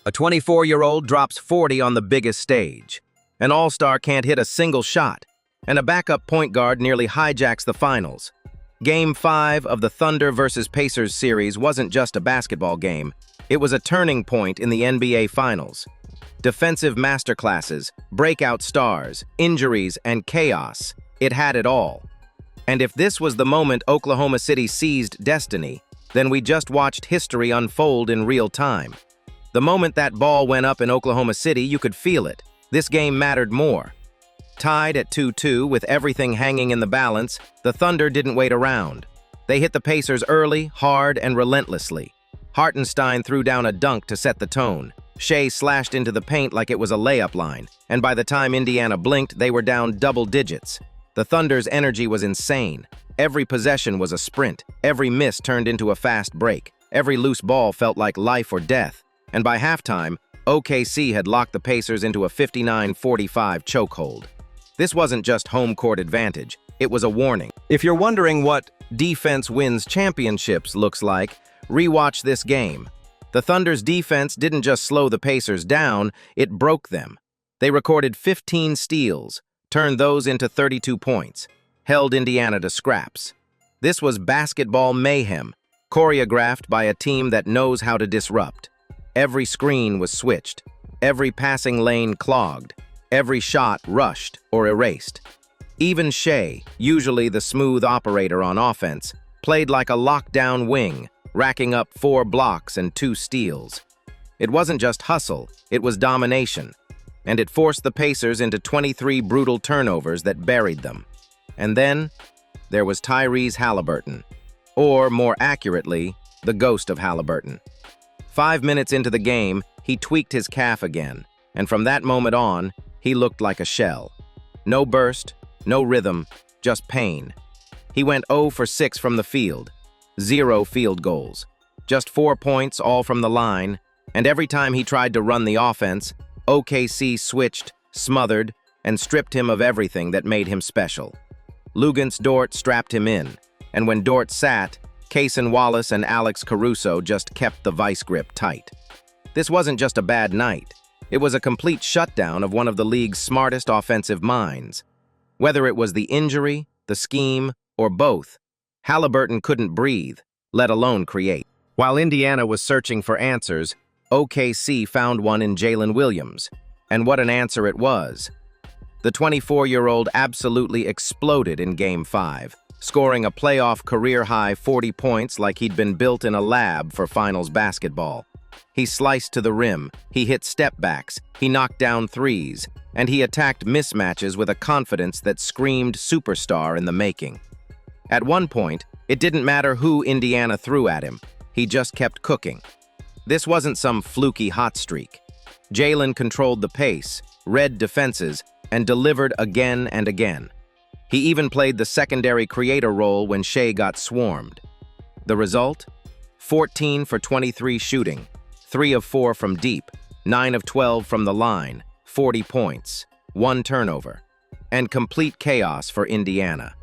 A 24-year-old drops 40 on the biggest stage. An all-star can't hit a single shot. And a backup point guard nearly hijacks the finals. Game 5 of the Thunder vs. Pacers series wasn't just a basketball game. It was a turning point in the NBA Finals. Defensive masterclasses, breakout stars, injuries, and chaos. It had it all. And if this was the moment Oklahoma City seized destiny, then we just watched history unfold in real time. The moment that ball went up in Oklahoma City, you could feel it. This game mattered more. Tied at 2-2 with everything hanging in the balance, the Thunder didn't wait around. They hit the Pacers early, hard, and relentlessly. Hartenstein threw down a dunk to set the tone. Shea slashed into the paint like it was a layup line, and by the time Indiana blinked, they were down double digits. The Thunder's energy was insane. Every possession was a sprint. Every miss turned into a fast break. Every loose ball felt like life or death. And by halftime, OKC had locked the Pacers into a 59-45 chokehold. This wasn't just home court advantage, it was a warning. If you're wondering what defense wins championships looks like, rewatch this game. The Thunder's defense didn't just slow the Pacers down, it broke them. They recorded 15 steals, turned those into 32 points, held Indiana to scraps. This was basketball mayhem, choreographed by a team that knows how to disrupt. Every screen was switched, every passing lane clogged, every shot rushed or erased. Even Shea, usually the smooth operator on offense, played like a lockdown wing, racking up 4 blocks and 2 steals. It wasn't just hustle, it was domination, and it forced the Pacers into 23 brutal turnovers that buried them. And then, there was Tyrese Halliburton, or more accurately, the ghost of Halliburton. 5 minutes into the game, he tweaked his calf again, and from that moment on, he looked like a shell. No burst, no rhythm, just pain. He went 0 for 6 from the field, 0 field goals, just 4 points all from the line, and every time he tried to run the offense, OKC switched, smothered, and stripped him of everything that made him special. Luguentz Dort strapped him in, and when Dort sat, Cason Wallace and Alex Caruso just kept the vice grip tight. This wasn't just a bad night. It was a complete shutdown of one of the league's smartest offensive minds. Whether it was the injury, the scheme, or both, Halliburton couldn't breathe, let alone create. While Indiana was searching for answers, OKC found one in Jalen Williams. And what an answer it was. The 24-year-old absolutely exploded in Game 5, scoring a playoff career-high 40 points like he'd been built in a lab for finals basketball. He sliced to the rim, he hit step-backs, he knocked down threes, and he attacked mismatches with a confidence that screamed superstar in the making. At one point, it didn't matter who Indiana threw at him, he just kept cooking. This wasn't some fluky hot streak. Jalen controlled the pace, read defenses, and delivered again and again. He even played the secondary creator role when Shea got swarmed. The result? 14 for 23 shooting, 3 of 4 from deep, 9 of 12 from the line, 40 points, 1 turnover, and complete chaos for Indiana.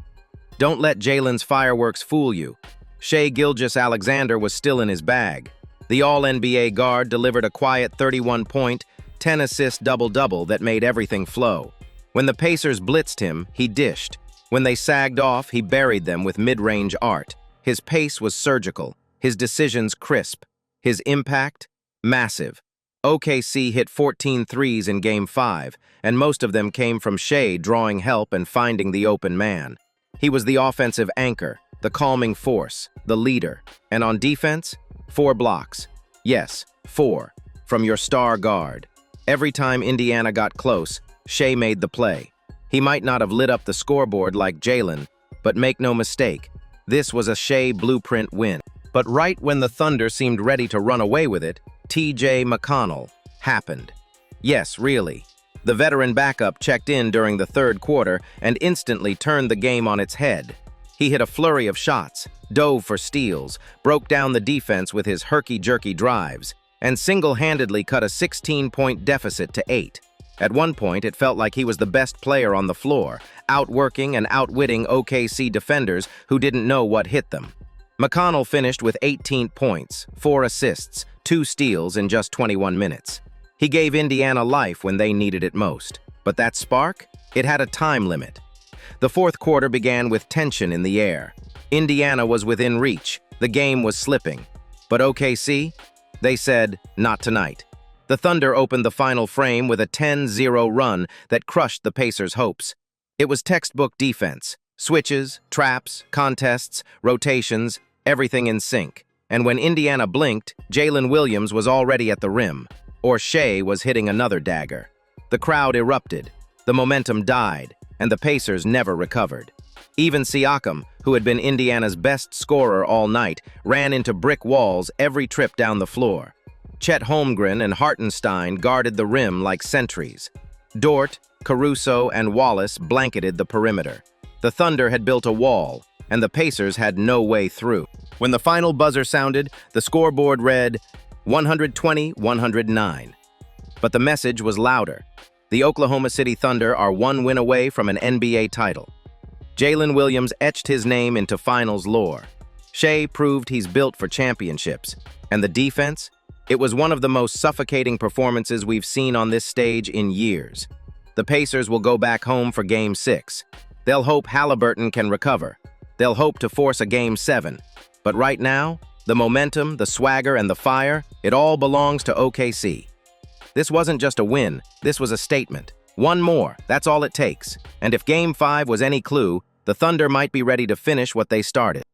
Don't let Jalen's fireworks fool you. Shai Gilgeous-Alexander was still in his bag. The All-NBA guard delivered a quiet 31-point, 10-assist double-double that made everything flow. When the Pacers blitzed him, he dished. When they sagged off, he buried them with mid-range art. His pace was surgical, his decisions crisp, his impact massive. OKC hit 14 threes in Game 5, and most of them came from Shai drawing help and finding the open man. He was the offensive anchor, the calming force, the leader. And on defense, 4 blocks. Yes, 4, from your star guard. Every time Indiana got close, Shai made the play. He might not have lit up the scoreboard like Jalen, but make no mistake, this was a Shai blueprint win. But right when the Thunder seemed ready to run away with it, T.J. McConnell happened. Yes, really. The veteran backup checked in during the third quarter and instantly turned the game on its head. He hit a flurry of shots, dove for steals, broke down the defense with his herky-jerky drives, and single-handedly cut a 16-point deficit to 8. At one point, it felt like he was the best player on the floor, outworking and outwitting OKC defenders who didn't know what hit them. McConnell finished with 18 points, 4 assists, 2 steals in just 21 minutes. He gave Indiana life when they needed it most. But that spark? It had a time limit. The fourth quarter began with tension in the air. Indiana was within reach. The game was slipping. But OKC? They said, not tonight. The Thunder opened the final frame with a 10-0 run that crushed the Pacers' hopes. It was textbook defense. Switches, traps, contests, rotations, everything in sync. And when Indiana blinked, Jalen Williams was already at the rim, or Shea was hitting another dagger. The crowd erupted, the momentum died, and the Pacers never recovered. Even Siakam, who had been Indiana's best scorer all night, ran into brick walls every trip down the floor. Chet Holmgren and Hartenstein guarded the rim like sentries. Dort, Caruso, and Wallace blanketed the perimeter. The Thunder had built a wall, and the Pacers had no way through. When the final buzzer sounded, the scoreboard read 120-109. But the message was louder. The Oklahoma City Thunder are one win away from an NBA title. Jalen Williams etched his name into finals lore. Shea proved he's built for championships. And the defense? It was one of the most suffocating performances we've seen on this stage in years. The Pacers will go back home for Game 6. They'll hope Halliburton can recover. They'll hope to force a Game 7. But right now, the momentum, the swagger, and the fire, it all belongs to OKC. This wasn't just a win, this was a statement. One more, that's all it takes. And if Game 5 was any clue, the Thunder might be ready to finish what they started.